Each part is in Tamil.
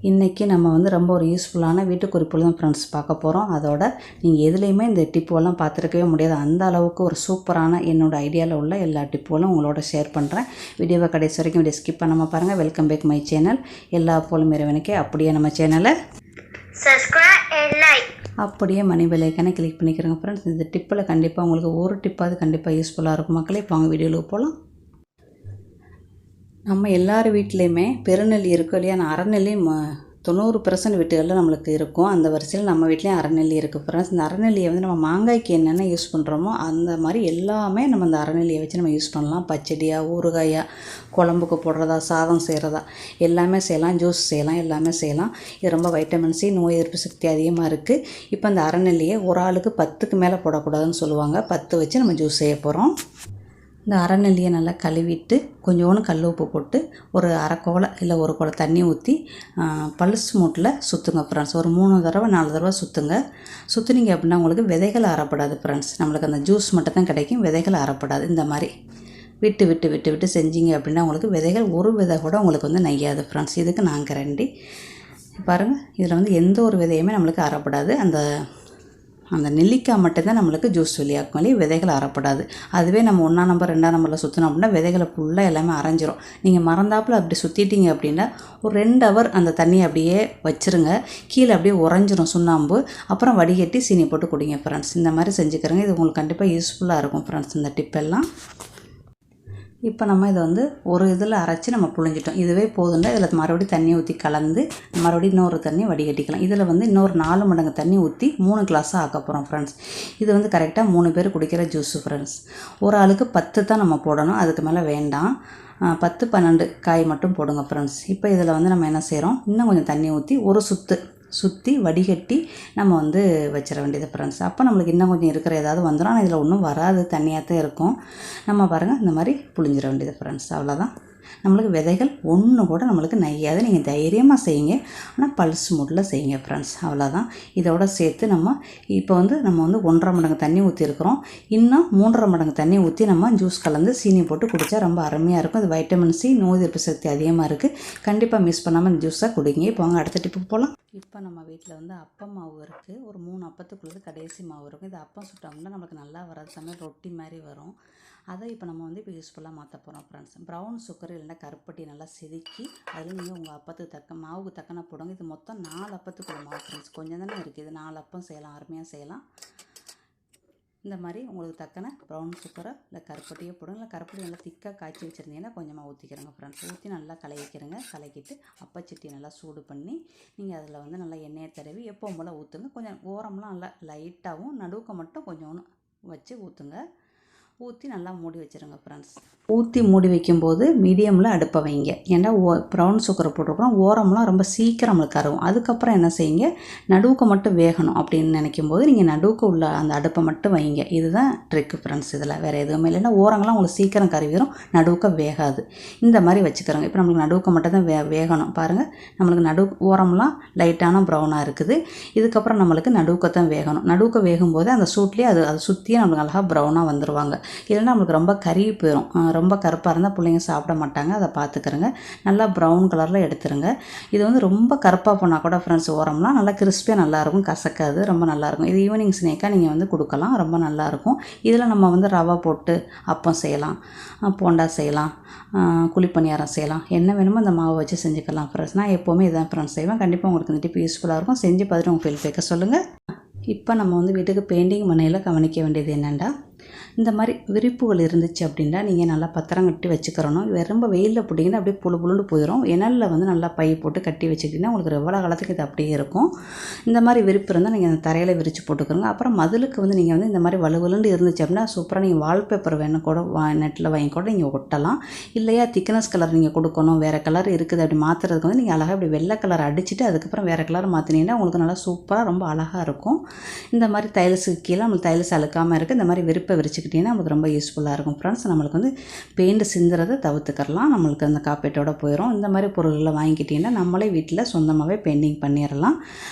இன்றைக்கி நம்ம வந்து ரொம்ப ஒரு யூஸ்ஃபுல்லான வீட்டு குறிப்புகள் தான் ஃப்ரெண்ட்ஸ் பார்க்க போகிறோம். அதோட நீங்கள் எதுலேயுமே இந்த டிப்புவெல்லாம் பார்த்துருக்கவே முடியாது. அந்த அளவுக்கு ஒரு சூப்பரான என்னோடய ஐடியாவில் உள்ள எல்லா டிப்புகளும் உங்களோட ஷேர் பண்ணுறேன். வீடியோவை கடைசி வரைக்கும் வீடியோ ஸ்கிப் பண்ணாமல் பாருங்கள். Welcome back my channel. எல்லா போலும் இறைவனுக்கு அப்படியே நம்ம சேனலை சப்ஸ்கிரைப் அண்ட் லைக் அப்படியே மணி பெல் ஐக்கானை கிளிக் பண்ணிக்கிறேங்க ஃப்ரெண்ட்ஸ். இந்த டிப்பில் கண்டிப்பாக உங்களுக்கு ஒரு டிப்பாவது கண்டிப்பாக யூஸ்ஃபுல்லாக இருக்கும் மக்களே. இப்போ அவங்க வீடியோவுக்கு போகலாம். நம்ம எல்லார் வீட்லேயுமே பெருநெல்லி இருக்கும் இல்லையா? நான் அரைநெல்லி 90% வீட்டுகளில் நம்மளுக்கு இருக்கும். அந்த வரிசையில் நம்ம வீட்லேயும் அரைநெல்லி இருக்குது ஃப்ரெண்ட்ஸ். இந்த அரைநெல்லியை வந்து நம்ம மாங்காய்க்கு என்னென்ன யூஸ் பண்ணுறோமோ அந்த மாதிரி எல்லாமே நம்ம இந்த அரைநெல்லியை வச்சு நம்ம யூஸ் பண்ணலாம். பச்சடியாக, ஊறுகாயாக, குழம்புக்கு போடுறதா, சாதம் செய்கிறதா எல்லாமே செய்யலாம். ஜூஸ் செய்யலாம், எல்லாமே செய்யலாம். இது ரொம்ப வைட்டமின் சி, நோய் எதிர்ப்பு சக்தி அதிகமாக இருக்குது. இப்போ இந்த அரைநெல்லியை ஒரு ஆளுக்கு 10க்கு மேலே போடக்கூடாதுன்னு சொல்லுவாங்க. 10 வச்சு நம்ம ஜூஸ் செய்ய போகிறோம். இந்த அரைநெல்லியை நல்லா கழுவிட்டு கொஞ்சோண்டு கல் உப்பு போட்டு ஒரு அரை கோலை இல்லை ஒரு கோலை தண்ணி ஊற்றி பல்ஸ் மூட்டில் சுற்றுங்க ஃப்ரெண்ட்ஸ். ஒரு 3 தடவை 4 தடவை சுற்றுங்க. சுற்றுனீங்க அப்படின்னா உங்களுக்கு விதைகள் அறப்படாது ஃப்ரெண்ட்ஸ். நம்மளுக்கு அந்த ஜூஸ் மட்டும் தான் கிடைக்கும், விதைகள் அறப்படாது. இந்த மாதிரி விட்டு விட்டு விட்டு விட்டு செஞ்சீங்க அப்படின்னா உங்களுக்கு விதைகள் ஒரு விதை கூட உங்களுக்கு வந்து நெய்யாது ஃப்ரெண்ட்ஸ். இதுக்கு நான் கேரண்டி. பாருங்கள், இதில் வந்து எந்த ஒரு விதையுமே நம்மளுக்கு அறப்படாது. அந்த நெல்லிக்காய் மட்டும்தான் நம்மளுக்கு ஜூஸ் வெளியாக்கும் இல்லையே, விதைகள் அறப்படாது. அதுவே நம்ம 1ஆம் நம்பர் 2ஆம் நம்பரில் சுற்றினோம் அப்படின்னா விதைகளை ஃபுல்லாக எல்லாமே அரைஞ்சிரும். நீங்கள் மறந்தாப்பில் அப்படி சுற்றிட்டீங்க அப்படின்னா ஒரு 2 ஹவர் அந்த தண்ணியை அப்படியே வச்சுருங்க. கீழே அப்படியே உறைஞ்சிரும் சுண்ணாம்பு. அப்புறம் வடிகட்டி சீனி போட்டு குடிங்க ஃப்ரெண்ட்ஸ். இந்த மாதிரி செஞ்சுக்கிறேங்க. இது உங்களுக்கு கண்டிப்பாக யூஸ்ஃபுல்லாக இருக்கும் ஃப்ரெண்ட்ஸ், இந்த டிப்பெல்லாம். இப்போ நம்ம இதை வந்து ஒரு இதில் அரைச்சி நம்ம புழிஞ்சிட்டோம். இதுவே போதும்னா இதில் மறுபடியும் தண்ணி ஊற்றி கலந்து மறுபடியும் இன்னொரு தண்ணி வடிகட்டிக்கலாம். இதில் வந்து இன்னொரு 4 மடங்கு தண்ணி ஊற்றி 3 கிளாஸாக ஆக்க போகிறோம் ஃப்ரெண்ட்ஸ். இது வந்து கரெக்டாக 3 பேர் குடிக்கிற ஜூஸு ஃப்ரெண்ட்ஸ். ஒரு ஆளுக்கு 10 தான் நம்ம போடணும், அதுக்கு மேலே வேண்டாம். 10, 12 காய் மட்டும் போடுங்க ஃப்ரெண்ட்ஸ். இப்போ இதில் வந்து நம்ம என்ன செய்கிறோம், இன்னும் கொஞ்சம் தண்ணி ஊற்றி ஒரு சுற்றி வடிகட்டி நம்ம வந்து வச்சிட வேண்டியது ஃப்ரெண்ட்ஸ். அப்போ நம்மளுக்கு இன்னும் கொஞ்சம் இருக்கிற ஏதாவது வந்துடும். ஆனால் இதில் ஒன்றும் வராது, தண்ணியாக தான் இருக்கும். நம்ம பாருங்கள் இந்த மாதிரி புழிஞ்சிட வேண்டியது ஃப்ரெண்ட்ஸ். அவ்வளோதான். நம்மளுக்கு விதைகள் ஒன்று கூட நம்மளுக்கு நெய்யாது. நீங்கள் தைரியமாக செய்யுங்க, ஆனால் பல்ஸ் மூட்டில் செய்யுங்க ஃப்ரெண்ட்ஸ். அவ்வளோதான். இதோட சேர்த்து நம்ம இப்போ வந்து 1.5 மடங்கு தண்ணி ஊற்றிருக்கிறோம். இன்னும் 3.5 மடங்கு தண்ணி ஊற்றி நம்ம ஜூஸ் கலந்து சீனி போட்டு குடித்தா ரொம்ப அருமையாக இருக்கும். இது வைட்டமின் சி, நோய் எதிர்ப்பு சக்தி அதிகமாக இருக்குது. கண்டிப்பாக மிஸ் பண்ணாமல் இந்த ஜூஸாக குடிங்க. இப்போ வாங்க அடுத்த டிப்புக்கு போகலாம். இப்போ நம்ம வீட்டில் வந்து அப்பம் மாவு இருக்குது. ஒரு 3 அப்பத்துக்குள்ளது கடைசி மாவு இருக்கும். இது அப்பம் சுட்டோம்னா நம்மளுக்கு நல்லா வராது, சமயம் ரொட்டி மாதிரி வரும். அதை இப்போ நம்ம வந்து இப்போ யூஸ்ஃபுல்லாக மாற்ற போகிறோம் ஃப்ரெண்ட்ஸ். ப்ரௌன் சுகர் இல்லைன்னா கருப்பட்டி நல்லா செதுக்கி அதில் நீங்கள் உங்கள் அப்பத்துக்கு மாவுக்கு தக்கன போடுங்க. இது மொத்தம் 4 அப்பத்துக்குள்ள மாவு ஃப்ரெண்ட்ஸ். கொஞ்சம் தானே இருக்குது, இது 4 அப்பம் செய்யலாம், அருமையாக செய்யலாம். இந்த மாதிரி உங்களுக்கு தக்கன ப்ரௌன் சுகரை இல்லை கருப்பட்டியோ போடுங்க. இல்லை கருப்பட்டி நல்லா திக்காக காய்ச்சி வச்சுருந்தீங்கன்னா கொஞ்சமாக ஊற்றிக்கிறங்க ஃப்ரெண்ட்ஸ். ஊற்றி நல்லா கலக்கிக்கிறங்க. கலக்கிட்டு அப்பச்சட்டி நல்லா சூடு பண்ணி நீங்கள் அதில் வந்து நல்லா எண்ணெயை தடவி எப்பவும் போல் ஊற்றுங்க. கொஞ்சம் ஓரம்லாம் நல்லா லைட்டாகவும் நடுவுக்க மட்டும் கொஞ்சம் வச்சு ஊற்றுங்க. ஊற்றி நல்லா மூடி வச்சுருங்க ஃப்ரெண்ட்ஸ். ஊற்றி மூடி வைக்கும்போது மீடியமில் அடுப்பை வைங்க. ஏன்னா ப்ரௌன் சுகரை போட்டிருக்கிறோம், ஓரம்லாம் ரொம்ப சீக்கிரம் நம்மளுக்கு கருவும். அதுக்கப்புறம் என்ன செய்யுங்க, நடுவுக்க மட்டும் வேகணும் அப்படின்னு நினைக்கும் போது நீங்கள் நடுவுக்கு உள்ள அந்த அடுப்பை மட்டும் வைங்க. இதுதான் ட்ரிக்கு ஃப்ரெண்ட்ஸ். இதில் வேறு எதுவுமே இல்லைன்னா ஓரங்கள்லாம் உங்களுக்கு சீக்கிரம் கருவிடும், நடுவுக்க வேகாது. இந்த மாதிரி வச்சுக்கிறோங்க. இப்போ நம்மளுக்கு நடுவுக்க மட்டும் தான் வேகணும். பாருங்கள், நம்மளுக்கு ஓரம்லாம் லைட்டான ப்ரௌனாக இருக்குது. இதுக்கப்புறம் நம்மளுக்கு நடுவுக்கத்தான் வேகணும். நடுவுக்க வேகும்போது அந்த சூட்லேயே அதை சுற்றியே நம்மளுக்கு அழகாக ப்ரௌனாக வந்துடுவாங்க. இல்லைன்னா நம்மளுக்கு ரொம்ப கருகி போயிடும். ரொம்ப கருப்பாக இருந்தால் பிள்ளைங்க சாப்பிட மாட்டாங்க. அதை பார்த்துக்கிறங்க. நல்லா ப்ரௌன் கலரில் எடுத்துருங்க. இது வந்து ரொம்ப கருப்பாக போனால் கூட ஃப்ரெண்ட்ஸ் ஓரம்லாம் நல்லா கிறிஸ்பியாக நல்லாயிருக்கும், கசக்காது, ரொம்ப நல்லாயிருக்கும். இது ஈவினிங் ஸ்நேக்காக நீங்கள் வந்து கொடுக்கலாம், ரொம்ப நல்லாயிருக்கும். இதில் நம்ம வந்து ரவை போட்டு அப்பம் செய்யலாம், போண்டா செய்யலாம், குழிப்பணியாரம் செய்யலாம், என்ன வேணுமோ அந்த மாவை வச்சு செஞ்சுக்கலாம் ஃப்ரெண்ட்ஸ். நான் எப்போவுமே இதான் ஃப்ரெண்ட்ஸ் செய்வேன். கண்டிப்பாக உங்களுக்கு இந்த டிப் யூஸ்ஃபுல்லாக இருக்கும். செஞ்சு பார்த்துட்டு உங்கள் ஃபீட்பேக்கை சொல்லுங்கள். இப்போ நம்ம வந்து வீட்டுக்கு பெயிண்டிங் பண்ணையில் கவனிக்க வேண்டியது என்னென்னா, இந்த மாதிரி விரிப்புகள் இருந்துச்சு அப்படின்னா நீங்கள் நல்லா பத்திரம் கட்டி வச்சுக்கிறணும். ரொம்ப வெயிலில் போட்டிங்கன்னா அப்படியே புழுன்னு போயிடும். இணலில் வந்து நல்லா பை போட்டு கட்டி வச்சுக்கிட்டிங்கன்னா உங்களுக்கு எவ்வளோ காலத்துக்கு இது அப்படியே இருக்கும். இந்த மாதிரி விரிப்பு இருந்தால் நீங்கள் அந்த தரையில் விரித்து போட்டுக்கிறோங்க. அப்புறம் மதிலுக்கு வந்து நீங்கள் வந்து இந்த மாதிரி வலுவலுன்னு இருந்துச்சு அப்படின்னா சூப்பராக நீங்கள் வால்பேப்பர் வேணும் கூட நெட்டில் வாங்கி கூட நீங்கள் ஒட்டலாம். இல்லையா திக்னஸ் கலர் நீங்கள் கொடுக்கணும், வேறு கலர் இருக்குது அப்படி மாற்றுறதுக்கு வந்து நீங்கள் அழகாக இப்படி வெள்ளை கலர் அடிச்சுட்டு அதுக்கப்புறம் வேறு கலர் மாற்றினீங்கன்னா உங்களுக்கு நல்லா சூப்பராக ரொம்ப அழகாக இருக்கும். இந்த மாதிரி டைல்ஸுக்கு கீழே நம்மளுக்கு டைல்ஸ் அழுக்காமல் இருக்குது. இந்த மாதிரி விரிப்பை விரிச்சுக்கிட்டிங்கன்னா நம்மளுக்கு ரொம்ப யூஸ்ஃபுல்லாக இருக்கும் ஃப்ரெண்ட்ஸ். நம்மளுக்கு வந்து பெயிண்ட் சிந்துறதை தவிர்த்துக்கலாம். நம்மளுக்கு அந்த காப்பீட்டோட போயிடும். இந்த மாதிரி பொருள்களை வாங்கிக்கிட்டிங்கன்னா நம்மளே வீட்டில் சொந்தமாகவே பெயிண்டிங் பண்ணிடலாம்.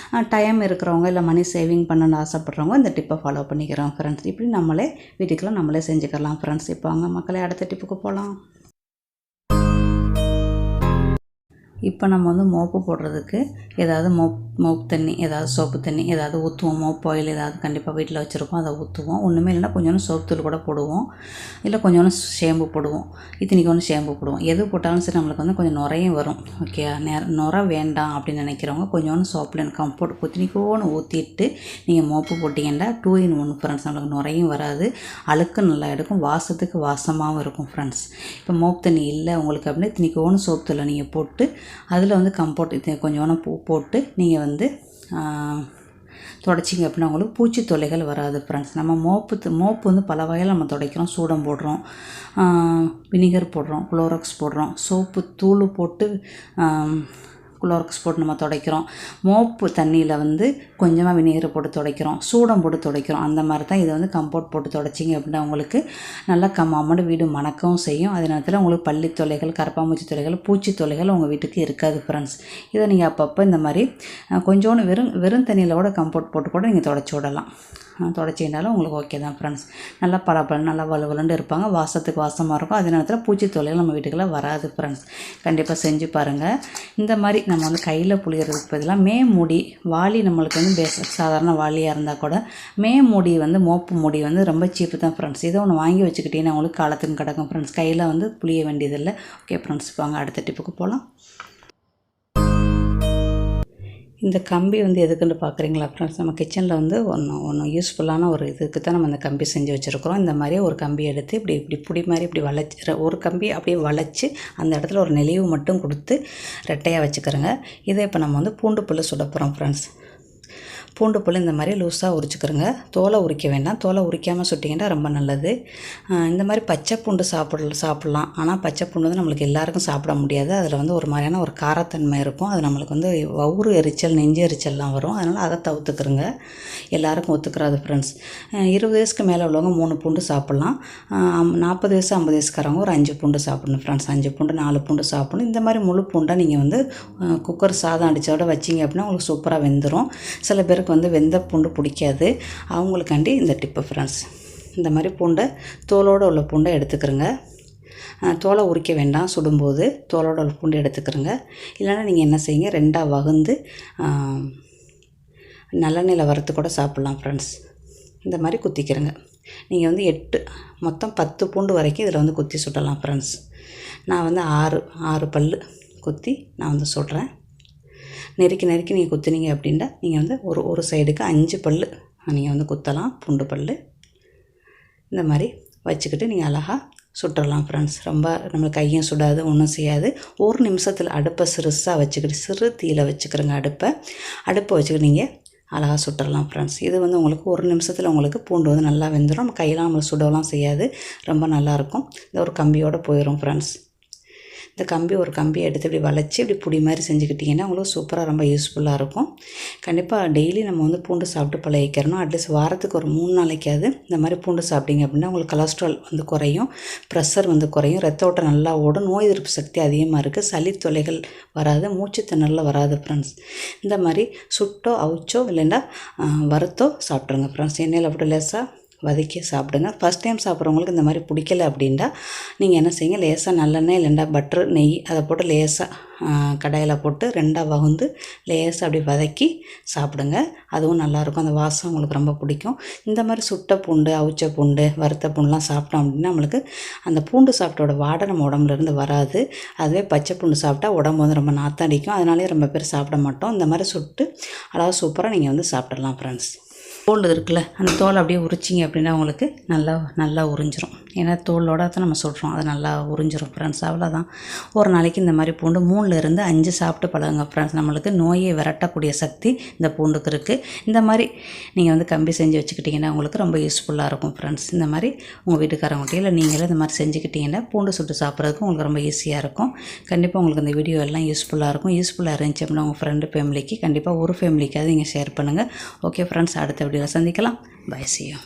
டைம் இருக்கிறவங்க இல்லை மணி சேவிங் பண்ணணும்னு ஆசைப்படுறவங்க இந்த டிப்பை ஃபாலோ பண்ணிக்கிறோம் ஃப்ரெண்ட்ஸ். இப்படி நம்மளே வீட்டுக்கெல்லாம் நம்மளே செஞ்சுக்கலாம் ஃப்ரெண்ட்ஸ். இப்போ அவங்க மக்களே அடுத்த டிப்புக்கு போகலாம். இப்போ நம்ம வந்து மோப்பு போடுறதுக்கு ஏதாவது மோப்பு தண்ணி, ஏதாவது சோப்பு தண்ணி ஏதாவது ஊற்றுவோம். மோப்பு ஆயில் ஏதாவது கண்டிப்பாக வீட்டில் வச்சுருப்போம், அதை ஊற்றுவோம். ஒன்றுமே இல்லைன்னா கொஞ்சோண்டு சோப்பு தூள் கூட போடுவோம், இல்லை கொஞ்சோண்டு ஷேம்பு போடுவோம். இத்தனைக்கு ஒன்று ஷேம்பு போடுவோம். எது போட்டாலும் சரி நம்மளுக்கு வந்து கொஞ்சம் நுரையும் வரும். ஓகே, நுரை வேண்டாம் அப்படின்னு நினைக்கிறவங்க கொஞ்சோண்டு சோப்பில் கம்போர்ட் குத்தினிக்கோன்னு ஊற்றிட்டு நீங்கள் மோப்பு போட்டிங்கன்னா 2 in 1 ஃப்ரெண்ட்ஸ். நம்மளுக்கு நுரையும் வராது, அழுக்கு நல்லா எடுக்கும், வாசத்துக்கு வாசமாகவும் இருக்கும் ஃப்ரெண்ட்ஸ். இப்போ மோப்பு தண்ணி இல்லை உங்களுக்கு அப்படின்னா இத்தனைக்கோன்னு சோப்பு தூளை நீங்கள் போட்டு அதில் வந்து கம்போர்ட் கொஞ்சோண்டு பூ போட்டு நீங்கள் வந்து துடைச்சிங்க அப்படின்னா உங்களுக்கு பூச்சி தொல்லைகள் வராது ஃப்ரெண்ட்ஸ். நம்ம மோப்பு வந்து பல வகையில் நம்ம துடைக்கிறோம். சூடம் போடுறோம், வினிகர் போடுறோம், குளோராக்ஸ் போடுறோம், சோப்பு தூள் போட்டு குளோராக்ஸ் போட்டு நம்ம துடைக்கிறோம். மோப்பு தண்ணியில் வந்து கொஞ்சமாக வினிகரை போட்டு துடைக்கிறோம், சூடம் போட்டு துடைக்கிறோம். அந்த மாதிரி தான் இதை வந்து கம்போர்ட் போட்டு துடைச்சிங்க அப்படின்னா உங்களுக்கு நல்லா கம்மாமோடு வீடு மணக்கவும் செய்யும். அதே நேரத்தில் உங்களுக்கு பள்ளி தொல்லைகள், கரப்பாம்பூச்சி தொல்லைகள், பூச்சி தொல்லைகள் உங்கள் வீட்டுக்கு இருக்காது ஃப்ரெண்ட்ஸ். இதை நீங்கள் அப்பப்போ இந்த மாதிரி கொஞ்சோண்டு வெறும் தண்ணியில் கூட கம்போர்ட் போட்டு கூட நீங்கள் துடைச்சி விடலாம். துடைச்சிங்கனாலும் உங்களுக்கு ஓகே தான் ஃப்ரெண்ட்ஸ். நல்லா பளபளன்னு நல்லா வலுவலுண்டு இருப்பாங்க, வாசத்துக்கு வாசமாக இருக்கும். அதே நேரத்தில் பூச்சி தொல்லைகள் நம்ம வீட்டுக்குள்ளே வராது ஃப்ரெண்ட்ஸ். கண்டிப்பாக செஞ்சு பாருங்கள். இந்த மாதிரி நம்ம வந்து கையில் புளியறதுக்கு பதிலாக மூடி வாளி, நம்மளுக்கு வந்து சாதாரண வாளியாக இருந்தால் கூட மூடி வந்து மோப்பு மூடி வந்து ரொம்ப சீப்பு தான் ஃப்ரெண்ட்ஸ். இதை ஒன்று வாங்கி வச்சுக்கிட்டீங்கன்னா உங்களுக்கு காலத்துக்கு கிடக்கும் ஃப்ரெண்ட்ஸ். கையில் வந்து புளிய வேண்டியதில்லை. ஓகே ஃப்ரெண்ட்ஸ், வாங்க அடுத்த டிப்புக்கு போகலாம். இந்த கம்பி வந்து எதுக்குன்னு பார்க்குறீங்களா ஃப்ரெண்ட்ஸ்? நம்ம கிச்சனில் வந்து ஒன்று யூஸ்ஃபுல்லான ஒரு இதுக்கு தான் நம்ம இந்த கம்பி செஞ்சு வச்சுருக்குறோம். இந்த மாதிரியே ஒரு கம்பி எடுத்து இப்படி புடி மாதிரி இப்படி வளைச்சி ஒரு கம்பி அப்படியே வளைச்சி அந்த இடத்துல ஒரு நெளிவு மட்டும் கொடுத்து ரெட்டையாக வச்சுக்கிறோங்க. இதை இப்போ நம்ம வந்து பூண்டு புல் சுட போகிறோம் ஃப்ரெண்ட்ஸ். பூண்டு புல் இந்த மாதிரி லூஸாக உரிச்சுக்கிறோங்க. தோலை உரிக்க வேண்டாம், தோலை உரிக்காமல் சுட்டிங்கன்னா ரொம்ப நல்லது. இந்த மாதிரி பச்சை பூண்டு சாப்பிட்லாம். ஆனால் பச்சை பூண்டு வந்து நம்மளுக்கு எல்லாருக்கும் சாப்பிட முடியாது. அதில் வந்து ஒரு மாதிரியான ஒரு காரத்தன்மை இருக்கும். அது நம்மளுக்கு வந்து வவுறு எரிச்சல், நெஞ்சு எரிச்சல்லாம் வரும். அதனால் அதை தவிர்த்துக்கிறோங்க. எல்லாருக்கும் ஒத்துக்கிறாது ஃப்ரெண்ட்ஸ். 20 வயசுக்கு மேலே உள்ளவங்க 3 பூண்டு சாப்பிட்லாம். 40 வயசு 50 வயசுக்காரவங்க ஒரு 5 பூண்டு சாப்பிடணும் ஃப்ரெண்ட்ஸ். 5 பூண்டு 4 பூண்டு சாப்பிடணும். இந்த மாதிரி முழு பூண்டாக நீங்கள் வந்து குக்கர் சாதம் அடித்தோட வச்சிங்க அப்படின்னா உங்களுக்கு சூப்பராக வெந்துடும். சில பேருக்கு வந்து வெந்த பூண்டு பிடிக்காது, அவங்களுக்காண்டி இந்த டிப்பு ஃப்ரெண்ட்ஸ். இந்த மாதிரி பூண்டை தோலோடு உள்ள பூண்டை எடுத்துக்கிறோங்க. தோலை உரிக்க வேண்டாம், சுடும்போது தோலோட உள்ள பூண்டு எடுத்துக்கிறோங்க. இல்லைன்னா நீங்கள் என்ன செய்யுங்க, 2ஆக வகுந்து நல்லெண்ணெயில் வறுத்து கூட சாப்பிட்லாம் ஃப்ரெண்ட்ஸ். இந்த மாதிரி குத்திக்கிறோங்க. நீங்கள் வந்து மொத்தம் 10 பூண்டு வரைக்கும் இதில் வந்து குத்தி சுடலாம் ஃப்ரெண்ட்ஸ். நான் வந்து 6 பல் குத்தி நான் வந்து சுடுறேன். நெருக்கி நீங்கள் குத்துனீங்க அப்படின்னா நீங்கள் வந்து ஒரு சைடுக்கு 5 பல் நீங்கள் வந்து குத்தலாம் பூண்டு பல். இந்த மாதிரி வச்சுக்கிட்டு நீங்கள் அழகாக சுட்டுடலாம் ஃப்ரெண்ட்ஸ். ரொம்ப நம்மளுக்கு கையும் சுடாது, ஒன்றும் செய்யாது. 1 நிமிஷத்தில் அடுப்பை சிறுசாக வச்சுக்கிட்டு சிறு தீயில் வச்சுக்கிறோங்க. அடுப்பை வச்சுக்கிட்டு நீங்கள் அழகாக சுட்டுடலாம் ஃப்ரெண்ட்ஸ். இது வந்து உங்களுக்கு 1 நிமிஷத்தில் உங்களுக்கு பூண்டு வந்து நல்லா வெந்துடும். நம்ம கையெல்லாம் நம்மளுக்கு சுடலாம் செய்யாது, ரொம்ப நல்லாயிருக்கும். இந்த ஒரு கம்பியோடு போயிடும் ஃப்ரெண்ட்ஸ். இந்த ஒரு கம்பியை எடுத்து இப்படி வளைச்சி இப்படி புடி மாதிரி செஞ்சுக்கிட்டிங்கன்னா உங்களுக்கு சூப்பராக ரொம்ப யூஸ்ஃபுல்லாக இருக்கும். கண்டிப்பாக டெய்லி நம்ம வந்து பூண்டு சாப்பிட்டு பழகிக்கிறணும். அட்லீஸ்ட் வாரத்துக்கு ஒரு 3 நாளைக்காவது இந்த மாதிரி பூண்டு சாப்பிட்டீங்க அப்படின்னா உங்களுக்கு கொலஸ்ட்ரால் வந்து குறையும், ப்ரெஷர் வந்து குறையும், ரத்த ஓட்டம் நல்லா ஓடும், நோய் எதிர்ப்பு சக்தி அதிகமாக இருக்குது, சளி தொல்லைகள் வராது, மூச்சு திணறல் வராது ஃப்ரெண்ட்ஸ். இந்த மாதிரி சுட்டோ அவிச்சோ இல்லைன்னா வறுத்தோ சாப்பிட்ருங்க ஃப்ரெண்ட்ஸ். எண்ணெயில் போட்டு லேசாக வதக்கி சாப்பிடுங்க. ஃபஸ்ட் டைம் சாப்பிட்றவங்களுக்கு இந்த மாதிரி பிடிக்கல அப்படின்னா நீங்கள் என்ன செய்யுங்க, லேசாக நல்லெண்ணெய் இல்லைண்டா பட்ரு நெய் அதை போட்டு லேசாக கடாயில் போட்டு 2ஆக வகுந்து லேசாக அப்படி வதக்கி சாப்பிடுங்க. அதுவும் நல்லாயிருக்கும், அந்த வாசம் உங்களுக்கு ரொம்ப பிடிக்கும். இந்த மாதிரி சுட்ட பூண்டு, அவிச்ச பூண்டு, வறுத்த பூண்டுலாம் சாப்பிட்டோம் அப்படின்னா நம்மளுக்கு அந்த பூண்டு சாப்பிட்டோட வாடை நம்ம உடம்புலேருந்து வராது. அதுவே பச்சை பூண்டு சாப்பிட்டா உடம்பு வந்து ரொம்ப நாற்றம் அடிக்கும். அதனாலே ரொம்ப பேர் சாப்பிட மாட்டோம். இந்த மாதிரி சுட்டு அழகாக சூப்பராக நீங்கள் வந்து சாப்பிடலாம் ஃப்ரெண்ட்ஸ். தோல் இருக்குல்ல, அந்த தோல் அப்படியே உரிச்சிங்க அப்படின்னா உங்களுக்கு நல்லா உறிஞ்சிரும். ஏன்னா தோலோட தான் நம்ம சொல்கிறோம், அது நல்லா உறிஞ்சிரும் ஃப்ரெண்ட்ஸ். அவ்வளோதான். ஒரு நாளைக்கு இந்த மாதிரி பூண்டு 3லேருந்து 5 சாப்பிட்டு பழகுங்க ஃப்ரெண்ட்ஸ். நம்மளுக்கு நோயை விரட்டக்கூடிய சக்தி இந்த பூண்டுக்கு இருக்குது. இந்த மாதிரி நீங்கள் வந்து கம்பி செஞ்சு வச்சுக்கிட்டிங்கன்னா உங்களுக்கு ரொம்ப யூஸ்ஃபுல்லாக இருக்கும் ஃப்ரெண்ட்ஸ். இந்த மாதிரி உங்கள் வீட்டுக்காரங்கிட்டே இல்லை நீங்களே இந்த மாதிரி செஞ்சுக்கிட்டிங்கன்னா பூண்டு சுட்டு சாப்பிட்றதுக்கு உங்களுக்கு ரொம்ப ஈஸியாக இருக்கும். கண்டிப்பாக உங்களுக்கு இந்த வீடியோ எல்லாம் யூஸ்ஃபுல்லாக இருக்கும். யூஸ்ஃபுல்லாக இருந்துச்சு அப்படின்னா உங்கள் ஃப்ரெண்டு ஃபேமிலிக்கு கண்டிப்பாக ஒரு ஃபேமிலிக்காவது நீங்கள் ஷேர் பண்ணுங்கள். ஓகே ஃப்ரெண்ட்ஸ், அடுத்த வீடியோவில் சந்திக்கலாம். Bye, see you.